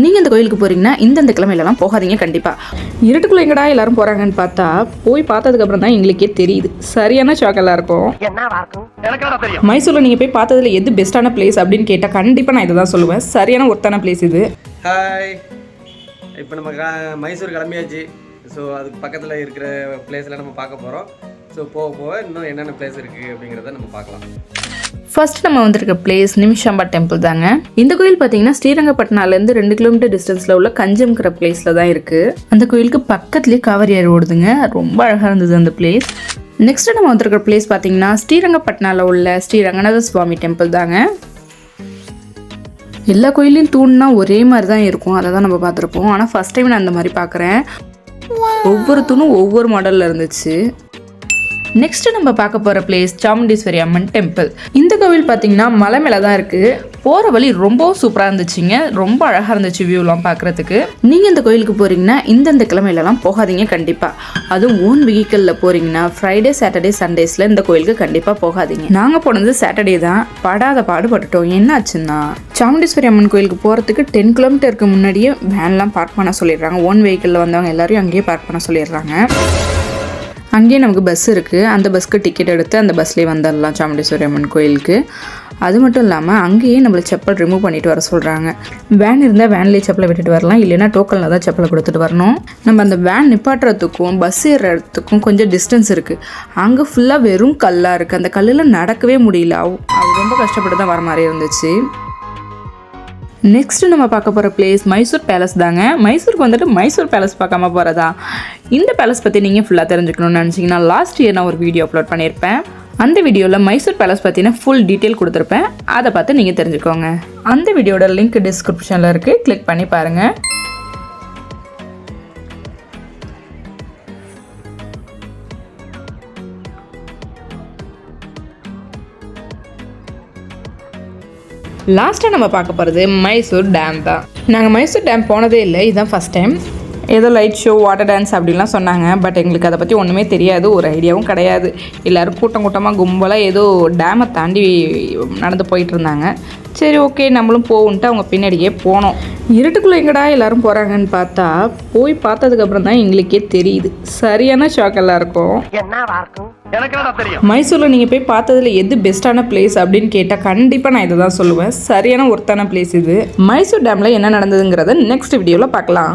நீங்கள் இந்த கோயிலுக்கு போகிறீங்கன்னா இந்த கிழமையிலலாம் போகாதீங்க கண்டிப்பாக. இருட்டுக்குள்ளே எங்கடா எல்லாரும் போகிறாங்கன்னு பார்த்தா போய் பார்த்ததுக்கப்புறம் தான் எங்களுக்கே தெரியுது. சரியான ஷாக்கெல்லாம் இருக்கும். மைசூரில் நீங்கள் போய் பார்த்ததுல எது பெஸ்ட்டான பிளேஸ் அப்படின்னு கேட்டால் கண்டிப்பாக நான் இதை தான் சொல்லுவேன். சரியான ஒர்த்தான பிளேஸ் இது. ஹாய், இப்போ நம்ம மைசூர் கிளம்பியாச்சு. ஸோ அதுக்கு பக்கத்தில் இருக்கிற பிளேஸில் நம்ம பார்க்க போகிறோம். ஸோ போக இன்னும் என்னென்ன பிளேஸ் இருக்குது அப்படிங்கிறத நம்ம பார்க்கலாம். ஃபர்ஸ்ட் நம்ம வந்திருக்க பிளேஸ் நிமிஷாம்பா டெம்பிள் தாங்க. இந்த கோயில் பார்த்தீங்கன்னா ஸ்ரீரங்கப்பட்டினாலேருந்து 2 கிலோமீட்டர் டிஸ்டன்ஸில் உள்ள கஞ்சம்ங்கிற பிளேஸில் தான் இருக்குது. அந்த கோயிலுக்கு பக்கத்துலேயே காவிரி ஆறு ஓடுதுங்க. ரொம்ப அழகாக இருந்தது அந்த பிளேஸ். நெக்ஸ்ட் நம்ம வந்திருக்கிற பிளேஸ் பார்த்தீங்கன்னா ஸ்ரீரங்கப்பட்டினாவில் உள்ள ஸ்ரீ ரங்கநாத சுவாமி டெம்பிள் தாங்க. எல்லா கோயிலையும் தூண்னா ஒரே மாதிரி தான் இருக்கும், அதை தான் நம்ம பார்த்துருப்போம். ஆனால் ஃபர்ஸ்ட் டைம் நான் அந்த மாதிரி பார்க்குறேன். ஒவ்வொரு தூணும் ஒவ்வொரு மாடலில் இருந்துச்சு. நெக்ஸ்ட் நம்ம பார்க்க போகிற பிளேஸ் சாமுண்டீஸ்வரி அம்மன் டெம்பிள். இந்த கோவில் பார்த்தீங்கன்னா மலை மேலே தான் இருக்குது. போகிற வழி ரொம்பவும் சூப்பராக இருந்துச்சுங்க. ரொம்ப அழகாக இருந்துச்சு வியூலாம் பார்க்குறதுக்கு. நீங்கள் இந்த கோயிலுக்கு போகிறீங்கன்னா இந்த கிழமையிலலாம் போகாதீங்க கண்டிப்பாக. அதுவும் ஓன் வெஹிக்கிளில் போகிறீங்கன்னா ஃப்ரைடே சாட்டர்டே சண்டேஸில் இந்த கோயிலுக்கு கண்டிப்பாக போகாதீங்க. நாங்கள் போனது சாட்டர்டே தான். படாத பாடுபட்டுட்டோம். என்ன ஆச்சுன்னா சாமுண்டீஸ்வரி அம்மன் கோயிலுக்கு போகிறதுக்கு 10 கிலோமீட்டருக்கு முன்னாடியே வேன்லாம் பார்க் பண்ண சொல்லிடுறாங்க. ஓன் வெஹிக்கிளில் வந்தவங்க எல்லாரையும் அங்கேயே பார்க் பண்ண சொல்லிடுறாங்க. அங்கேயே நமக்கு பஸ் இருக்குது. அந்த பஸ்க்கு டிக்கெட் எடுத்து அந்த பஸ்லேயே வந்துடலாம் சாமுண்டீஸ்வரி அம்மன் கோயிலுக்கு. அது மட்டும் இல்லாமல் அங்கேயே நம்மளை செப்பல் ரிமூவ் பண்ணிட்டு வர சொல்கிறாங்க. வேன் இருந்தால் வேன்லேயே செப்பலை விட்டுட்டு வரலாம், இல்லைன்னா டோக்கனில் தான் செப்பலை கொடுத்துட்டு வரணும். நம்ம அந்த வேன் நிப்பாட்டுறதுக்கும் பஸ் ஏறுறதுக்கும் கொஞ்சம் டிஸ்டன்ஸ் இருக்குது. அங்கே ஃபுல்லாக வெறும் கல்லாக இருக்குது. அந்த கல்லில் நடக்கவே முடியல. அது ரொம்ப கஷ்டப்பட்டு தான் வர மாதிரி இருந்துச்சு. நெக்ஸ்ட் நம்ம பார்க்க போகிற பிளேஸ் மைசூர் பேலஸ் தாங்க. மைசூருக்கு வந்துட்டு மைசூர் பேலஸ் பார்க்காம போகிறதா? இந்த பேலஸ் பற்றி நீங்கள் ஃபுல்லாக தெரிஞ்சுக்கணும்னு நினச்சிங்கன்னா லாஸ்ட் இயர் நான் ஒரு வீடியோ அப்லோட் பண்ணியிருப்பேன். அந்த வீடியோவில் மைசூர் பேலஸ் பற்றின ஃபுல் டீட்டெயில் கொடுத்துருப்பேன். அதை பார்த்து நீங்கள் தெரிஞ்சுக்கோங்க. அந்த வீடியோட லிங்க் டிஸ்கிரிப்ஷனில் இருக்குது, கிளிக் பண்ணி பாருங்கள். லாஸ்ட்டாக நம்ம பார்க்க போகிறது மைசூர் டேம் தான். நாங்கள் மைசூர் டேம் போனதே இல்லை, இதுதான் ஃபஸ்ட் டைம். ஏதோ லைட் ஷோ, வாட்டர் டான்ஸ் அப்படின்லாம் சொன்னாங்க. பட் எங்களுக்கு அதை பற்றி ஒன்றுமே தெரியாது, ஒரு ஐடியாவும் கிடையாது. எல்லோரும் கூட்டமாக கும்பலாக ஏதோ டேமை தாண்டி நடந்து போயிட்டு இருந்தாங்க. சரி ஓகே நம்மளும் போகுன்ட்டு அவங்க பின்னாடியே போனோம். இருட்டுக்குள்ளே எங்கடா எல்லாரும் போகிறாங்கன்னு பார்த்தா போய் பார்த்ததுக்கப்புறம் தான் எங்களுக்கே தெரியுது. சரியான ஷாக்கெல்லாம் இருக்கும். மைசூரில் நீங்கள் போய் பார்த்ததுல எது பெஸ்ட்டான பிளேஸ் அப்படின்னு கேட்டால் கண்டிப்பாக நான் இதை தான் சொல்லுவேன். சரியான ஒர்த்தான பிளேஸ் இது. மைசூர் டேமில் என்ன நடந்ததுங்கிறத நெக்ஸ்ட் வீடியோவில் பார்க்கலாம்.